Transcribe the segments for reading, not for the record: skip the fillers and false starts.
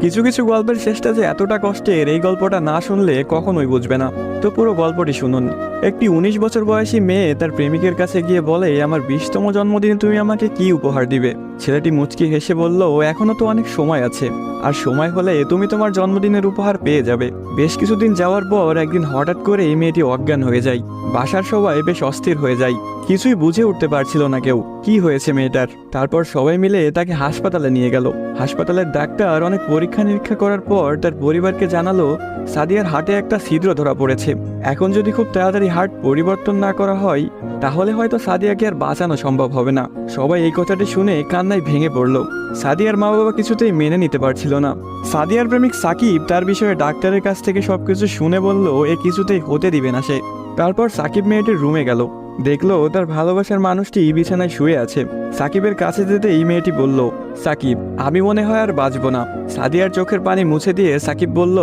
কিছু কিছু গল্পের শেষটা যে এতটা কষ্টের, এই গল্পটা না শুনলে কখনোই বুঝবে না। তো পুরো গল্পটি শুনুন। একটি 19 বছর বয়সী মেয়ে তার প্রেমিকের কাছে গিয়ে বলে, আমার 20তম জন্মদিনে তুমি আমাকে কি উপহার দিবে? ছেলেটি মুচকি হেসে বলল, এখনো তো অনেক সময় আছে, আর সময় হলে তুমি তোমার জন্মদিনের উপহার পেয়ে যাবে। বেশ কিছুদিন যাওয়ার পর একদিন হঠাৎ করে মেয়েটি অজ্ঞান হয়ে যায়। বাসার সবাই বেশ অস্থির হয়ে যায়, কিছুই বুঝে উঠতে পারছিল না কেউ কি হয়েছে মেয়েটার। তারপর সবাই মিলে তাকে হাসপাতালে নিয়ে গেল। হাসপাতালের ডাক্তার অনেক পরীক্ষা নিরীক্ষা করার পর তার পরিবারকে জানালো, সাদিয়ার হার্টে একটা ছিদ্র ধরা পড়েছে। এখন যদি খুব তাড়াতাড়ি হার্ট পরিবর্তন না করা হয়, তাহলে হয়তো সাদিয়াকে আর বাঁচানো সম্ভব হবে না। সবাই এই কথাটি শুনে কান্নায় ভেঙে পড়ল। সাদিয়ার মা বাবা কিছুতেই মেনে নিতে পারছিল না। সাদিয়ার প্রেমিক সাকিব তার বিষয়ে ডাক্তারের কাছ থেকে সবকিছু শুনে বলল, এ কিছুতেই হতে দিবে না সে। তারপর সাকিব মেয়েটির রুমে গেল, দেখলো তার ভালোবাসার মানুষটি বিছানায় শুয়ে আছে। সাকিবের কাছে যেতেই মেয়েটি বলল, সাকিব, আমি মনে হয় আর বাঁচবো না। সাদিয়ার চোখের পানি মুছে দিয়ে সাকিব বলল,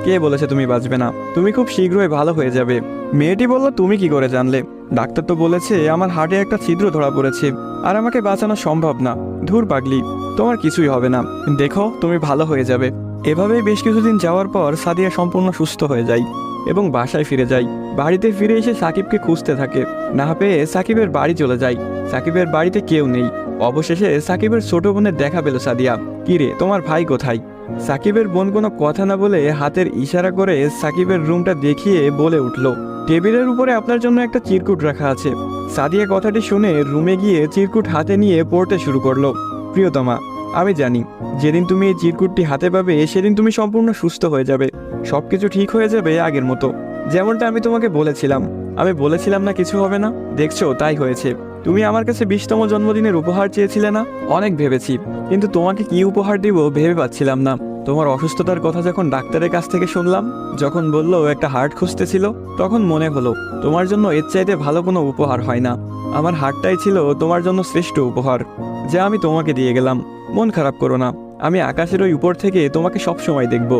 কে বলেছে তুমি বাঁচবে না? তুমি খুব শীঘ্রই ভালো হয়ে যাবে। মেয়েটি বলল, তুমি কি করে জানলে? ডাক্তার তো বলেছে আমার হার্টে একটা ছিদ্র ধরা পড়েছে, আর আমাকে বাঁচানো সম্ভব না। ধুর পাগলি, তোমার কিছুই হবে না, দেখো তুমি ভালো হয়ে যাবে। এভাবেই বেশ কিছুদিন যাওয়ার পর সাদিয়া সম্পূর্ণ সুস্থ হয়ে যায় এবং বাসায় ফিরে যায়। বাড়িতে ফিরে এসে সাকিবকে খুঁজতে থাকে, না পেয়ে সাকিবের বাড়ি চলে যায়। সাকিবের বাড়িতে কেউ নেই। অবশেষে সাকিবের ছোট বোনের দেখা পেল সাদিয়া। কিরে, তোমার ভাই কোথায়? সাকিবের বোন কোনো কথা না বলে হাতের ইশারা করে সাকিবের রুমটা দেখিয়ে বলে উঠল, টেবিলের উপরে আপনার জন্য একটা চিরকুট রাখা আছে। সাদিয়া কথাটি শুনে রুমে গিয়ে চিরকুট হাতে নিয়ে পড়তে শুরু করলো। প্রিয়তমা, আমি জানি যেদিন তুমি এই চিরকুটটি হাতে পাবে সেদিন তুমি সম্পূর্ণ সুস্থ হয়ে যাবে, সবকিছু ঠিক হয়ে যাবে আগের মতো, যেমনটা আমি তোমাকে বলেছিলাম। আমি বলেছিলাম না কিছু হবে না, দেখছো তাই হয়েছে। তুমি আমার কাছে 20তম জন্মদিনের উপহার চেয়েছিলে না? অনেক ভেবেছি, কিন্তু তোমাকে কি উপহার দিব ভেবে পাচ্ছিলাম না। তোমার অসুস্থতার কথা যখন ডাক্তারের কাছ থেকে শুনলাম, যখন বললো একটা হার্ট খুঁজতেছিল, তখন মনে হলো তোমার জন্য এর চাইতে ভালো কোনো উপহার হয় না। আমার হার্টটাই ছিল তোমার জন্য শ্রেষ্ঠ উপহার, যা আমি তোমাকে দিয়ে গেলাম। মন খারাপ করো না, আমি আকাশের ওই উপর থেকে তোমাকে সব সময় দেখব।